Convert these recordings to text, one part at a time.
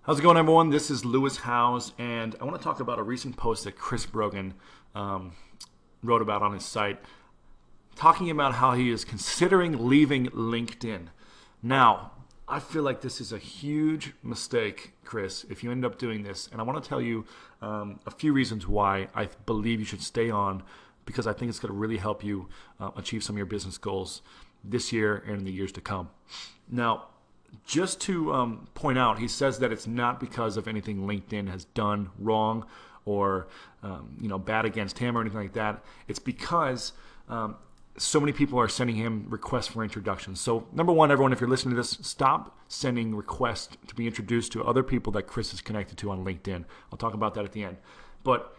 How's it going, everyone? This is Lewis Howes, and I want to talk about a recent post that Chris Brogan wrote about on his site, talking about how he is considering leaving LinkedIn. Now, I feel like this is a huge mistake, Chris, if you end up doing this, and I want to tell you a few reasons why I believe you should stay on, because I think it's going to really help you achieve some of your business goals this year and in the years to come. Now, just to point out, he says that it's not because of anything LinkedIn has done wrong or bad against him or anything like that. It's because so many people are sending him requests for introductions. So number one, everyone, if you're listening to this, stop sending requests to be introduced to other people that Chris is connected to on LinkedIn. I'll talk about that at the end. But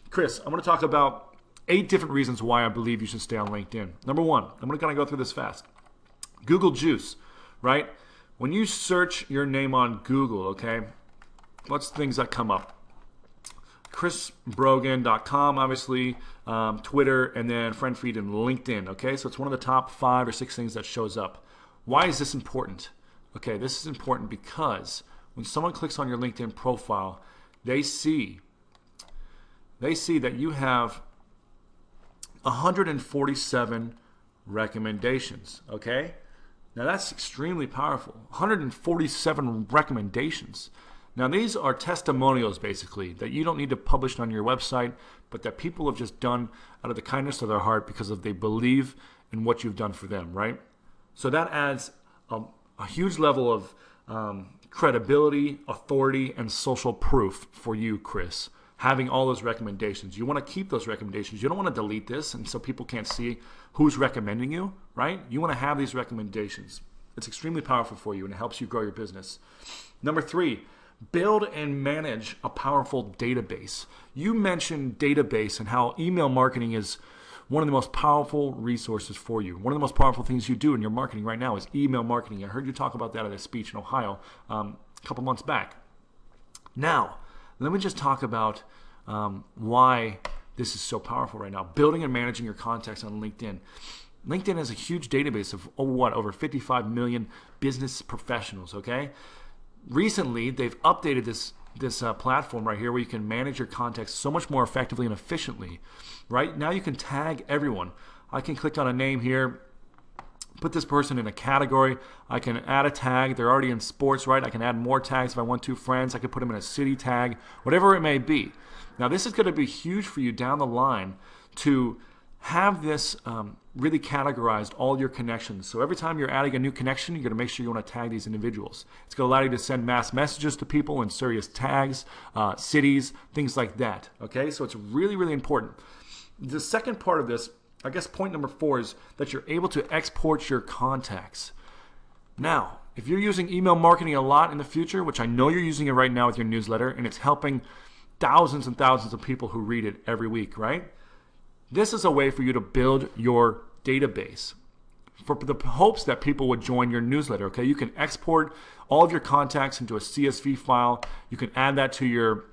Chris, I want to talk about 8 different reasons why I believe you should stay on LinkedIn. Number one, I'm going to kind of go through this fast. Google Juice, right? When you search your name on Google, okay, what's things that come up? ChrisBrogan.com, obviously, Twitter, and then friend feed and LinkedIn, okay? So it's one of the top 5 or 6 things that shows up. Why is this important? Okay, this is important because when someone clicks on your LinkedIn profile, they see that you have 147 recommendations, okay? Now that's extremely powerful. 147 recommendations. Now these are testimonials basically that you don't need to publish on your website, but that people have just done out of the kindness of their heart because they believe in what you've done for them, right? So that adds a huge level of credibility, authority, and social proof for you, Chris, having all those recommendations. You want to keep those recommendations. You don't want to delete this and so people can't see who's recommending you, right? You want to have these recommendations. It's extremely powerful for you and it helps you grow your business. Number 3, build and manage a powerful database. You mentioned database and how email marketing is one of the most powerful resources for you. One of the most powerful things you do in your marketing right now is email marketing. I heard you talk about that at a speech in Ohio a couple months back. Now, let me just talk about why this is so powerful right now. Building and managing your contacts on LinkedIn. LinkedIn has a huge database of over 55 million business professionals, okay? Recently, they've updated this platform right here where you can manage your contacts so much more effectively and efficiently, right? Now you can tag everyone. I can click on a name here, put this person in a category. I can add a tag. They're already in sports, right? I can add more tags if I want to. Friends, I could put them in a city tag, whatever it may be. Now, this is going to be huge for you down the line to have this really categorized, all your connections. So every time you're adding a new connection, you're going to make sure you want to tag these individuals. It's going to allow you to send mass messages to people in serious tags, cities, things like that. Okay, so it's really, really important. The second part of this, I guess point number 4 is that you're able to export your contacts. Now, if you're using email marketing a lot in the future, which I know you're using it right now with your newsletter, and it's helping thousands and thousands of people who read it every week, right? This is a way for you to build your database for the hopes that people would join your newsletter, okay? You can export all of your contacts into a CSV file. You can add that to your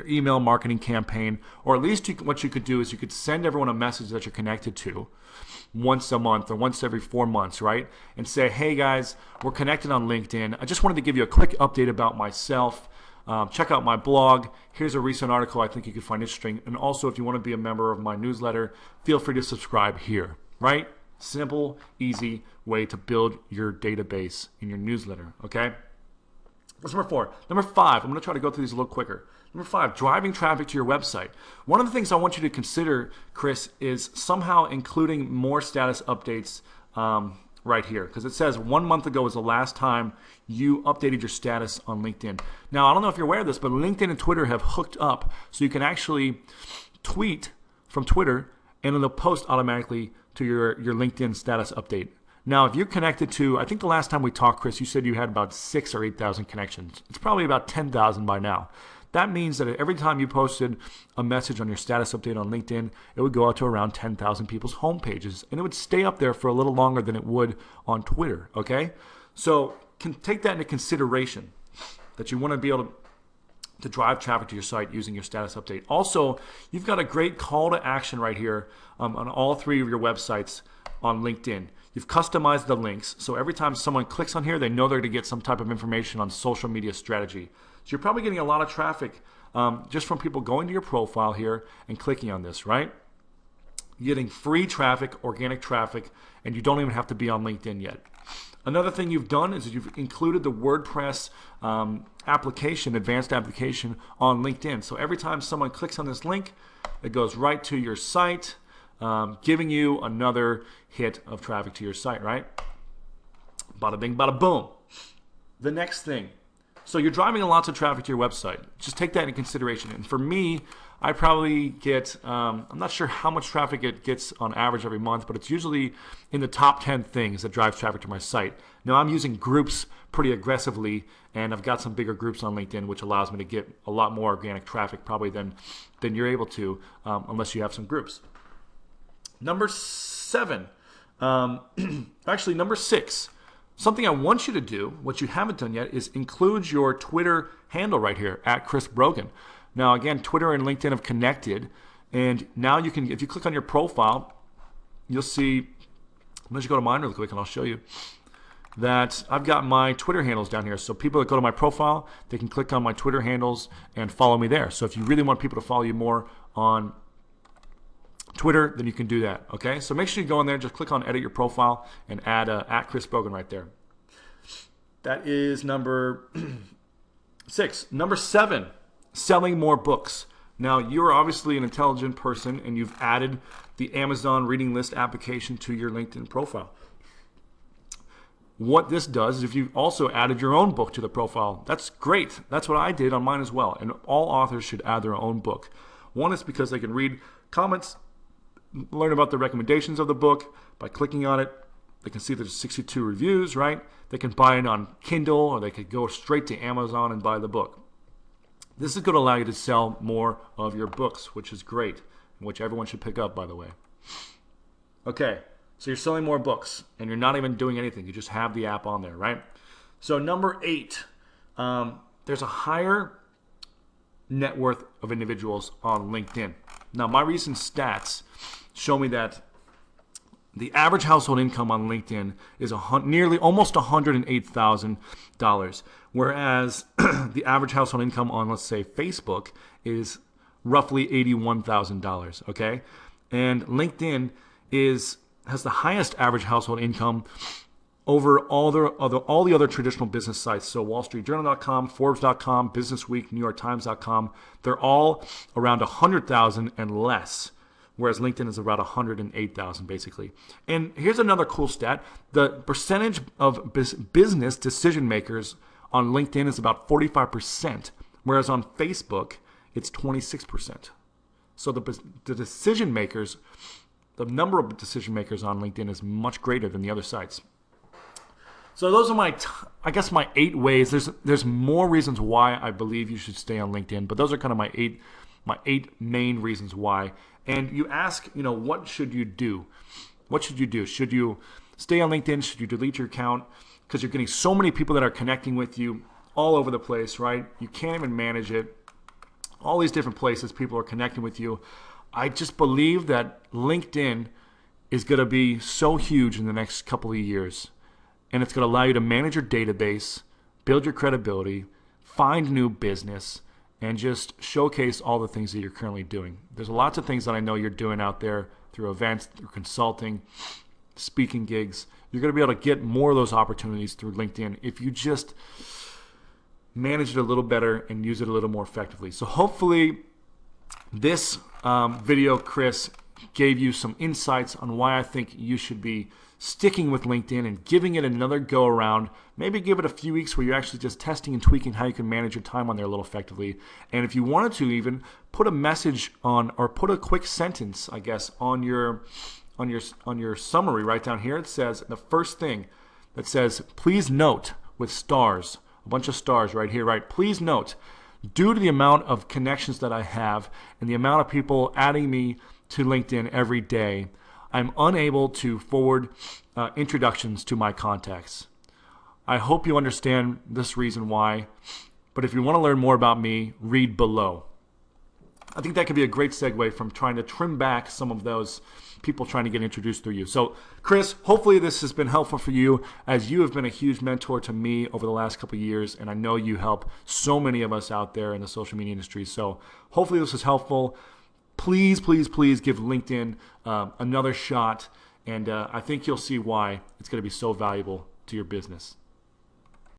email marketing campaign, or at least what you could do is you could send everyone a message that you're connected to once a month or once every 4 months, right? And say, hey guys, we're connected on LinkedIn. I just wanted to give you a quick update about myself. Check out my blog. Here's a recent article I think you could find interesting. And also, if you want to be a member of my newsletter, feel free to subscribe here, right? Simple, easy way to build your database in your newsletter, okay? That's number 4. Number 5, I'm going to try to go through these a little quicker. Number 5, driving traffic to your website. One of the things I want you to consider, Chris, is somehow including more status updates right here, because it says 1 month ago was the last time you updated your status on LinkedIn. Now, I don't know if you're aware of this, but LinkedIn and Twitter have hooked up, so you can actually tweet from Twitter and it'll post automatically to your LinkedIn status update. Now, if you're connected to, I think the last time we talked, Chris, you said you had about 6,000 or 8,000 connections. It's probably about 10,000 by now. That means that every time you posted a message on your status update on LinkedIn, it would go out to around 10,000 people's home pages, and it would stay up there for a little longer than it would on Twitter, okay? So can take that into consideration, that you want to be able to drive traffic to your site using your status update. Also, you've got a great call to action right here on all 3 of your websites on LinkedIn. You've customized the links, so every time someone clicks on here, they know they're going to get some type of information on social media strategy. So you're probably getting a lot of traffic just from people going to your profile here and clicking on this, right? You're getting free traffic, organic traffic, and you don't even have to be on LinkedIn yet. Another thing you've done is you've included the WordPress application, advanced application on LinkedIn. So every time someone clicks on this link, it goes right to your site, giving you another hit of traffic to your site, right? Bada bing, bada boom. The next thing. So you're driving lots of traffic to your website. Just take that into consideration. And for me, I probably get, I'm not sure how much traffic it gets on average every month, but it's usually in the top 10 things that drives traffic to my site. Now I'm using groups pretty aggressively, and I've got some bigger groups on LinkedIn, which allows me to get a lot more organic traffic probably than you're able to, unless you have some groups. Number 7, actually number 6, something I want you to do, what you haven't done yet, is include your Twitter handle right here, @ChrisBrogan. Now again, Twitter and LinkedIn have connected, and now you can, if you click on your profile, you'll see, let's just go to mine really quick and I'll show you that I've got my Twitter handles down here. So people that go to my profile, they can click on my Twitter handles and follow me there. So if you really want people to follow you more on Twitter, then you can do that, okay? So make sure you go in there, just click on edit your profile and add @ChrisBrogan right there. That is number 6. Number 7, selling more books. Now, you're obviously an intelligent person and you've added the Amazon reading list application to your LinkedIn profile. What this does is if you've also added your own book to the profile, that's great. That's what I did on mine as well. And all authors should add their own book. One is because they can read comments, learn about the recommendations of the book by clicking on it. They can see there's 62 reviews, right? They can buy it on Kindle, or they could go straight to Amazon and buy the book. This is going to allow you to sell more of your books, which is great, which everyone should pick up, by the way. Okay, so you're selling more books, and you're not even doing anything. You just have the app on there, right? So number 8, there's a higher net worth of individuals on LinkedIn. Now, my recent stats show me that the average household income on LinkedIn is nearly almost $108,000, whereas the average household income on, let's say, Facebook is roughly $81,000. Okay, and LinkedIn has the highest average household income over all the other traditional business sites. So WallStreetJournal.com, Forbes.com, BusinessWeek, NewYorkTimes.com, they're all around 100,000 and less, whereas LinkedIn is about 108,000 basically. And here's another cool stat. The percentage of business decision makers on LinkedIn is about 45%, whereas on Facebook, it's 26%. So the decision makers, the number of decision makers on LinkedIn is much greater than the other sites. So those are my 8 ways. There's more reasons why I believe you should stay on LinkedIn, but those are kind of my eight main reasons why. And you ask, what should you do? What should you do? Should you stay on LinkedIn? Should you delete your account? Because you're getting so many people that are connecting with you all over the place, right? You can't even manage it. All these different places people are connecting with you. I just believe that LinkedIn is going to be so huge in the next couple of years. And it's going to allow you to manage your database, build your credibility, find new business, and just showcase all the things that you're currently doing. There's lots of things that I know you're doing out there through events, through consulting, speaking gigs. You're going to be able to get more of those opportunities through LinkedIn if you just manage it a little better and use it a little more effectively. So hopefully this video, Chris, gave you some insights on why I think you should be sticking with LinkedIn and giving it another go around. Maybe give it a few weeks where you're actually just testing and tweaking how you can manage your time on there a little effectively. And if you wanted to, even put a message on, or put a quick sentence, I guess, on your summary right down here. It says the first thing that says, please note, with stars, a bunch of stars right here, right? Please note, due to the amount of connections that I have and the amount of people adding me to LinkedIn every day, I'm unable to forward introductions to my contacts. I hope you understand this reason why, but if you want to learn more about me, read below. I think that could be a great segue from trying to trim back some of those people trying to get introduced through you. So, Chris, hopefully this has been helpful for you, as you have been a huge mentor to me over the last couple of years, and I know you help so many of us out there in the social media industry. So hopefully this is helpful. Please, please, please give LinkedIn another shot, and I think you'll see why it's going to be so valuable to your business.